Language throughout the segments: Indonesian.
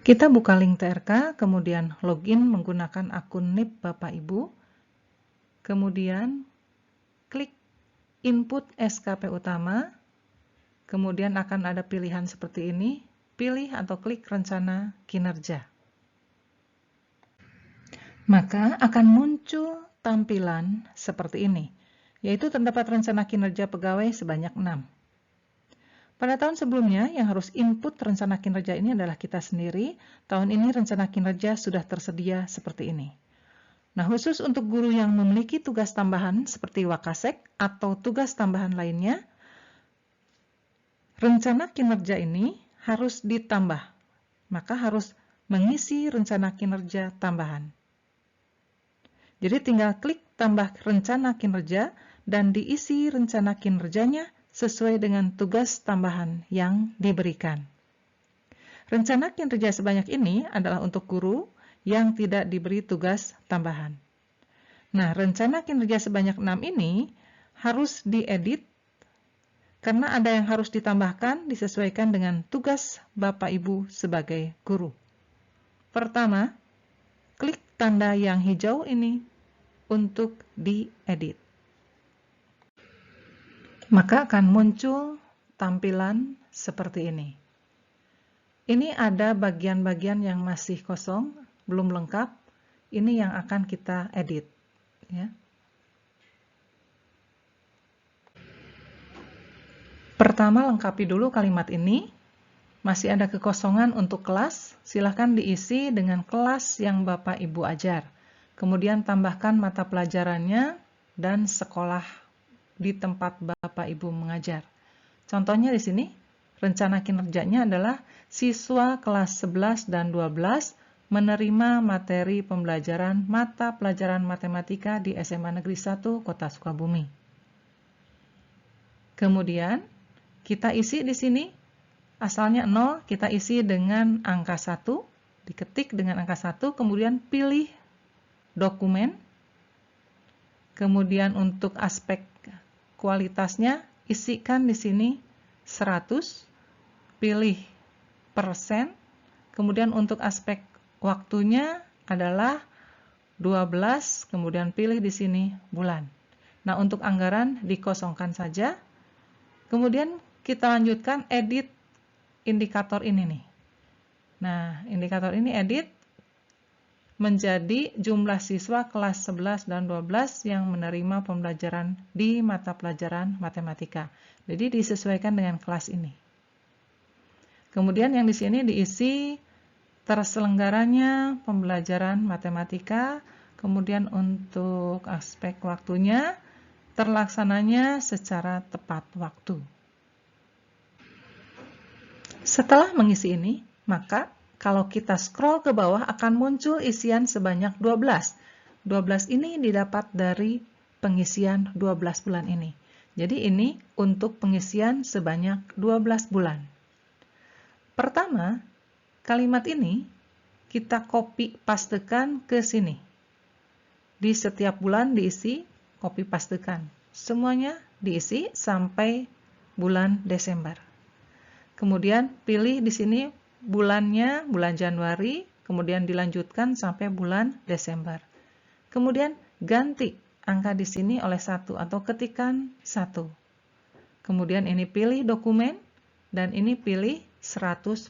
Kita buka link TRK, kemudian login menggunakan akun NIP Bapak Ibu. Kemudian klik input SKP utama. Kemudian akan ada pilihan seperti ini, pilih atau klik rencana kinerja. Maka akan muncul tampilan seperti ini, yaitu terdapat rencana kinerja pegawai sebanyak 6. Pada tahun sebelumnya, yang harus input rencana kinerja ini adalah kita sendiri. Tahun ini rencana kinerja sudah tersedia seperti ini. Nah, khusus untuk guru yang memiliki tugas tambahan seperti Wakasek atau tugas tambahan lainnya, rencana kinerja ini harus ditambah. Maka harus mengisi rencana kinerja tambahan. Jadi tinggal klik tambah rencana kinerja dan diisi rencana kinerjanya sesuai dengan tugas tambahan yang diberikan. Rencana kinerja sebanyak ini adalah untuk guru yang tidak diberi tugas tambahan. Nah, rencana kinerja sebanyak 6 ini harus diedit karena ada yang harus ditambahkan disesuaikan dengan tugas Bapak Ibu sebagai guru. Pertama, klik tanda yang hijau ini untuk diedit. Maka akan muncul tampilan seperti ini. Ini ada bagian-bagian yang masih kosong, belum lengkap. Ini yang akan kita edit. Ya. Pertama, lengkapi dulu kalimat ini. Masih ada kekosongan untuk kelas, silahkan diisi dengan kelas yang Bapak Ibu ajar. Kemudian tambahkan mata pelajarannya dan sekolah di tempat Bapak Ibu mengajar. Contohnya di sini, rencana kinerjanya adalah siswa kelas 11 dan 12 menerima materi pembelajaran mata pelajaran matematika di SMA Negeri 1 Kota Sukabumi. Kemudian, kita isi di sini, asalnya 0, kita isi dengan angka 1, diketik dengan angka 1, kemudian pilih dokumen, kemudian untuk aspek kualitasnya, isikan di sini 100, pilih persen, kemudian untuk aspek waktunya adalah 12, kemudian pilih di sini bulan. Nah, untuk anggaran dikosongkan saja. Kemudian kita lanjutkan edit indikator ini nih. Nah, indikator ini edit menjadi jumlah siswa kelas 11 dan 12 yang menerima pembelajaran di mata pelajaran matematika. Jadi disesuaikan dengan kelas ini. Kemudian yang di sini diisi terselenggaranya pembelajaran matematika, kemudian untuk aspek waktunya terlaksananya secara tepat waktu. Setelah mengisi ini, maka kalau kita scroll ke bawah akan muncul isian sebanyak 12. 12 ini didapat dari pengisian 12 bulan ini. Jadi ini untuk pengisian sebanyak 12 bulan. Pertama, kalimat ini kita copy pastekan ke sini. Di setiap bulan diisi, copy pastekan. Semuanya diisi sampai bulan Desember. Kemudian pilih di sini bulannya, bulan Januari, kemudian dilanjutkan sampai bulan Desember. Kemudian ganti angka di sini oleh 1 atau ketikan 1. Kemudian ini pilih dokumen dan ini pilih 100%.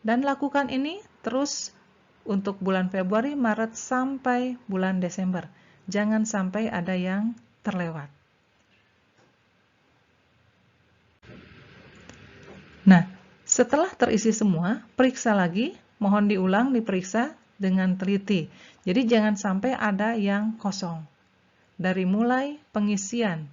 Dan lakukan ini terus untuk bulan Februari, Maret sampai bulan Desember. Jangan sampai ada yang terlewat. Nah, setelah terisi semua, periksa lagi, mohon diulang, diperiksa dengan teliti. Jadi jangan sampai ada yang kosong. Dari mulai pengisian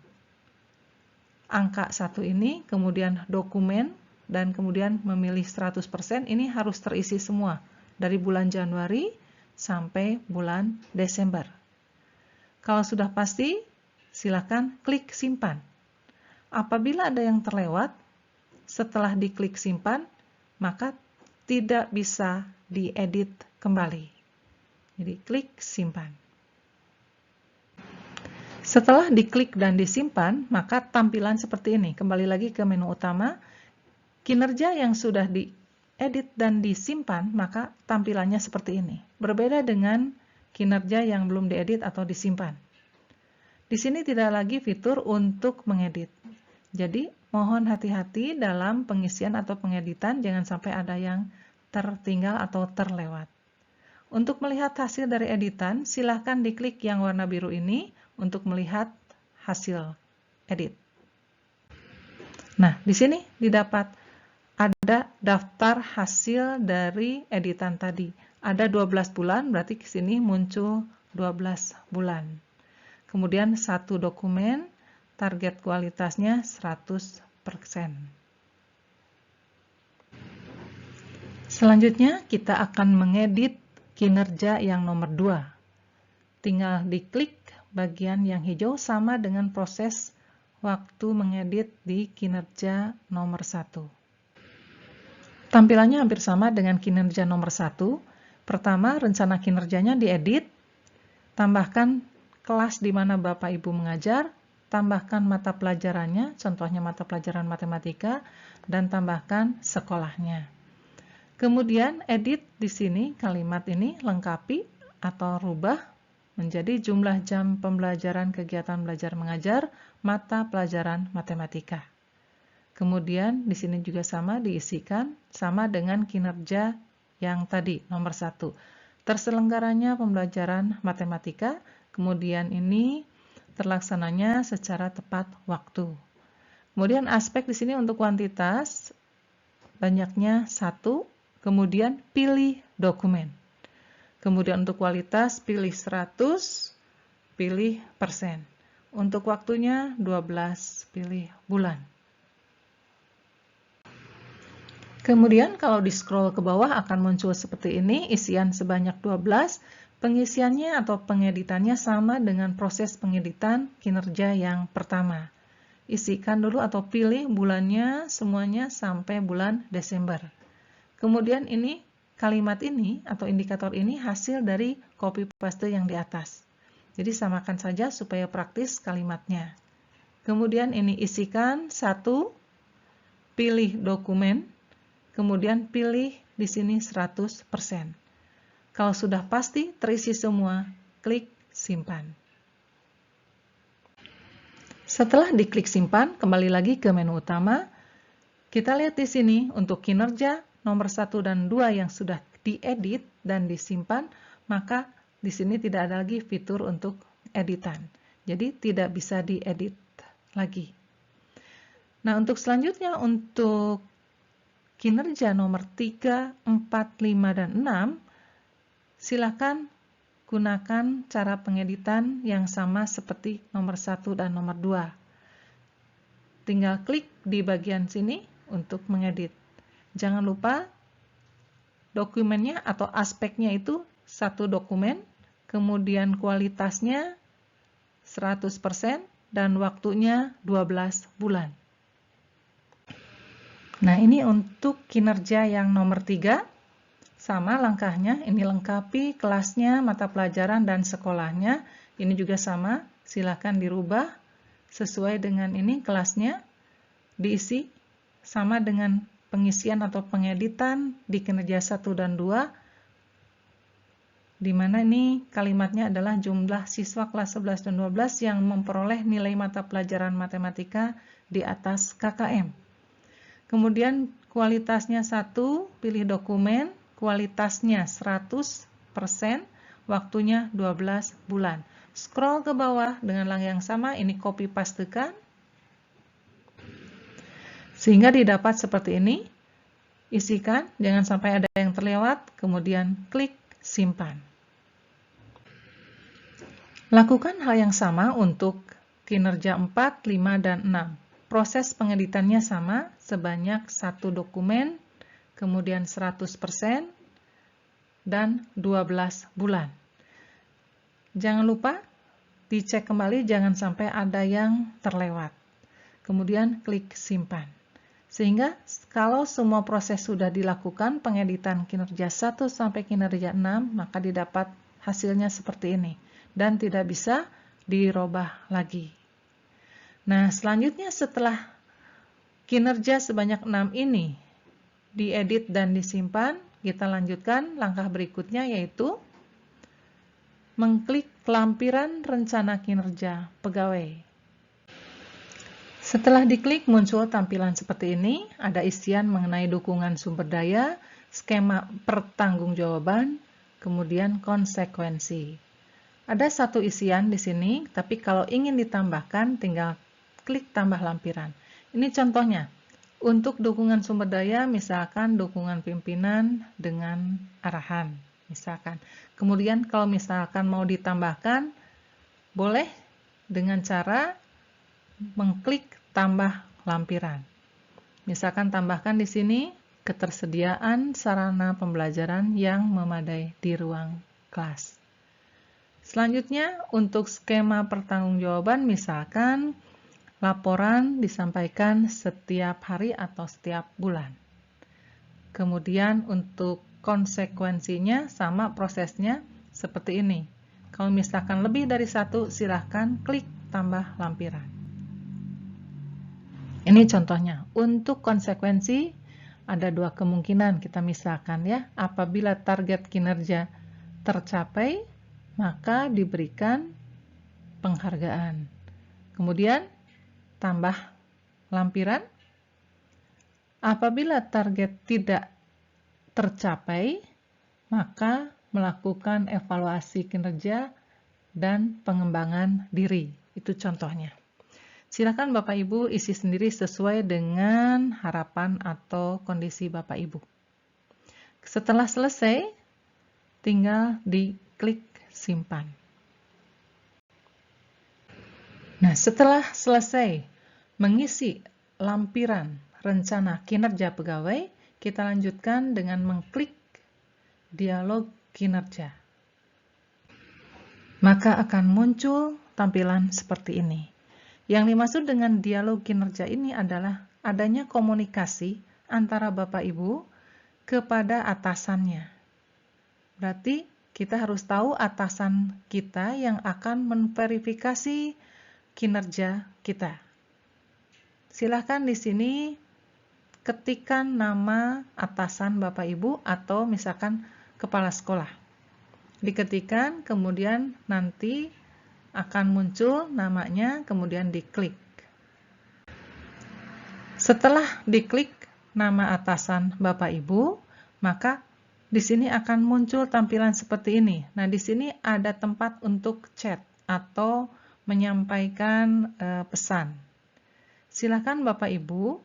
angka 1 ini, kemudian dokumen, dan kemudian memilih 100%, ini harus terisi semua. Dari bulan Januari sampai bulan Desember. Kalau sudah pasti, silakan klik simpan. Apabila ada yang terlewat, setelah diklik simpan, maka tidak bisa diedit kembali. Jadi klik simpan. Setelah diklik dan disimpan, maka tampilan seperti ini. Kembali lagi ke menu utama, kinerja yang sudah diedit dan disimpan, maka tampilannya seperti ini. Berbeda dengan kinerja yang belum diedit atau disimpan. Di sini tidak lagi fitur untuk mengedit. Jadi, mohon hati-hati dalam pengisian atau pengeditan, jangan sampai ada yang tertinggal atau terlewat. Untuk melihat hasil dari editan, silahkan diklik yang warna biru ini untuk melihat hasil edit. Nah, di sini didapat ada daftar hasil dari editan tadi. Ada 12 bulan, berarti di sini muncul 12 bulan. Kemudian satu dokumen, target kualitasnya 100%. Selanjutnya, kita akan mengedit kinerja yang nomor 2. Tinggal diklik bagian yang hijau sama dengan proses waktu mengedit di kinerja nomor 1. Tampilannya hampir sama dengan kinerja nomor 1. Pertama, rencana kinerjanya diedit, tambahkan kelas di mana Bapak Ibu mengajar, tambahkan mata pelajarannya, contohnya mata pelajaran matematika, dan tambahkan sekolahnya. Kemudian edit di sini kalimat ini lengkapi atau rubah menjadi jumlah jam pembelajaran kegiatan belajar mengajar mata pelajaran matematika. Kemudian di sini juga sama diisikan sama dengan kinerja yang tadi nomor 1. Terselenggaranya pembelajaran matematika, kemudian ini terlaksananya secara tepat waktu. Kemudian aspek di sini untuk kuantitas banyaknya 1, kemudian pilih dokumen. Kemudian untuk kualitas pilih 100, pilih persen. Untuk waktunya 12, pilih bulan. Kemudian kalau di scroll ke bawah akan muncul seperti ini, isian sebanyak 12, pengisiannya atau pengeditannya sama dengan proses pengeditan kinerja yang pertama. Isikan dulu atau pilih bulannya semuanya sampai bulan Desember. Kemudian ini kalimat ini atau indikator ini hasil dari copy paste yang di atas. Jadi samakan saja supaya praktis kalimatnya. Kemudian ini isikan 1, pilih dokumen, kemudian pilih di sini 100%. Kalau sudah pasti terisi semua, klik simpan. Setelah diklik simpan, kembali lagi ke menu utama. Kita lihat di sini untuk kinerja nomor 1 dan 2 yang sudah diedit dan disimpan, maka di sini tidak ada lagi fitur untuk editan. Jadi tidak bisa diedit lagi. Nah, untuk selanjutnya untuk kinerja nomor 3, 4, 5, dan 6, silakan gunakan cara pengeditan yang sama seperti nomor 1 dan nomor 2. Tinggal klik di bagian sini untuk mengedit. Jangan lupa dokumennya atau aspeknya itu satu dokumen, kemudian kualitasnya 100% dan waktunya 12 bulan. Nah, ini untuk kinerja yang nomor 3. Sama langkahnya, ini lengkapi kelasnya, mata pelajaran, dan sekolahnya. Ini juga sama, silakan dirubah sesuai dengan ini kelasnya, diisi sama dengan pengisian atau pengeditan di kinerja 1 dan 2, di mana ini kalimatnya adalah jumlah siswa kelas 11 dan 12 yang memperoleh nilai mata pelajaran matematika di atas KKM. Kemudian kualitasnya 1, pilih dokumen, kualitasnya 100%, waktunya 12 bulan. Scroll ke bawah dengan langkah yang sama, ini copy pastekan. Sehingga didapat seperti ini, isikan, jangan sampai ada yang terlewat, kemudian klik simpan. Lakukan hal yang sama untuk kinerja 4, 5, dan 6. Proses pengeditannya sama, sebanyak 1 dokumen, kemudian 100%, dan 12 bulan. Jangan lupa dicek kembali, jangan sampai ada yang terlewat. Kemudian klik simpan. Sehingga kalau semua proses sudah dilakukan, pengeditan kinerja 1 sampai kinerja 6, maka didapat hasilnya seperti ini. Dan tidak bisa dirubah lagi. Nah, selanjutnya setelah kinerja sebanyak 6 ini diedit dan disimpan. Kita lanjutkan langkah berikutnya, yaitu mengklik lampiran rencana kinerja pegawai. Setelah diklik, muncul tampilan seperti ini. Ada isian mengenai dukungan sumber daya, skema pertanggungjawaban, kemudian konsekuensi. Ada satu isian di sini, tapi kalau ingin ditambahkan, tinggal klik tambah lampiran. Ini contohnya. Untuk dukungan sumber daya, misalkan dukungan pimpinan dengan arahan. Misalkan. Kemudian kalau misalkan mau ditambahkan, boleh dengan cara mengklik tambah lampiran. Misalkan tambahkan di sini ketersediaan sarana pembelajaran yang memadai di ruang kelas. Selanjutnya untuk skema pertanggungjawaban, misalkan laporan disampaikan setiap hari atau setiap bulan. Kemudian untuk konsekuensinya sama prosesnya seperti ini. Kalau misalkan lebih dari satu, silahkan klik tambah lampiran. Ini contohnya. Untuk konsekuensi ada dua kemungkinan kita misalkan ya. Apabila target kinerja tercapai, maka diberikan penghargaan. Kemudian tambah lampiran. Apabila target tidak tercapai, maka melakukan evaluasi kinerja dan pengembangan diri. Itu contohnya. Silakan Bapak Ibu isi sendiri sesuai dengan harapan atau kondisi Bapak Ibu. Setelah selesai, tinggal diklik simpan. Nah, setelah selesai mengisi lampiran rencana kinerja pegawai, kita lanjutkan dengan mengklik dialog kinerja. Maka akan muncul tampilan seperti ini. Yang dimaksud dengan dialog kinerja ini adalah adanya komunikasi antara Bapak Ibu kepada atasannya. Berarti kita harus tahu atasan kita yang akan memverifikasi kinerja kita. Silahkan di sini ketikkan nama atasan Bapak Ibu atau misalkan kepala sekolah. Diketikkan, kemudian nanti akan muncul namanya, kemudian diklik. Setelah diklik nama atasan Bapak Ibu, maka di sini akan muncul tampilan seperti ini. Nah, di sini ada tempat untuk chat atau menyampaikan pesan. Silakan Bapak Ibu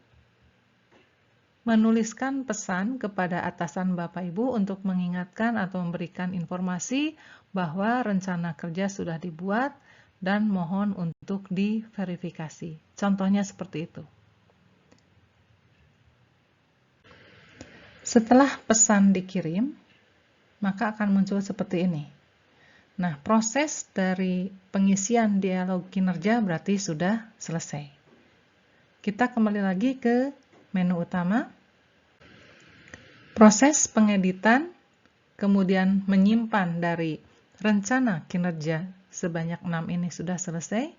menuliskan pesan kepada atasan Bapak Ibu untuk mengingatkan atau memberikan informasi bahwa rencana kerja sudah dibuat dan mohon untuk diverifikasi. Contohnya seperti itu. Setelah pesan dikirim, maka akan muncul seperti ini. Nah, proses dari pengisian dialog kinerja berarti sudah selesai. Kita kembali lagi ke menu utama, proses pengeditan, kemudian menyimpan dari rencana kinerja sebanyak 6 ini sudah selesai.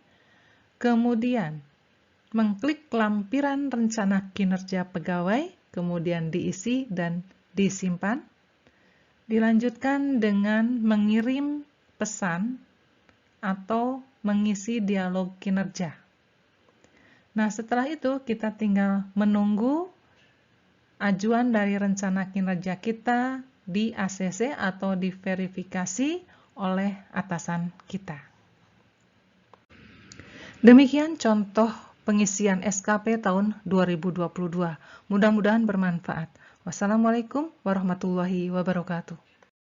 Kemudian mengklik lampiran rencana kinerja pegawai, kemudian diisi dan disimpan. Dilanjutkan dengan mengirim pesan atau mengisi dialog kinerja. Nah, setelah itu kita tinggal menunggu ajuan dari rencana kinerja kita di ACC atau diverifikasi oleh atasan kita. Demikian contoh pengisian SKP tahun 2022. Mudah-mudahan bermanfaat. Wassalamualaikum warahmatullahi wabarakatuh.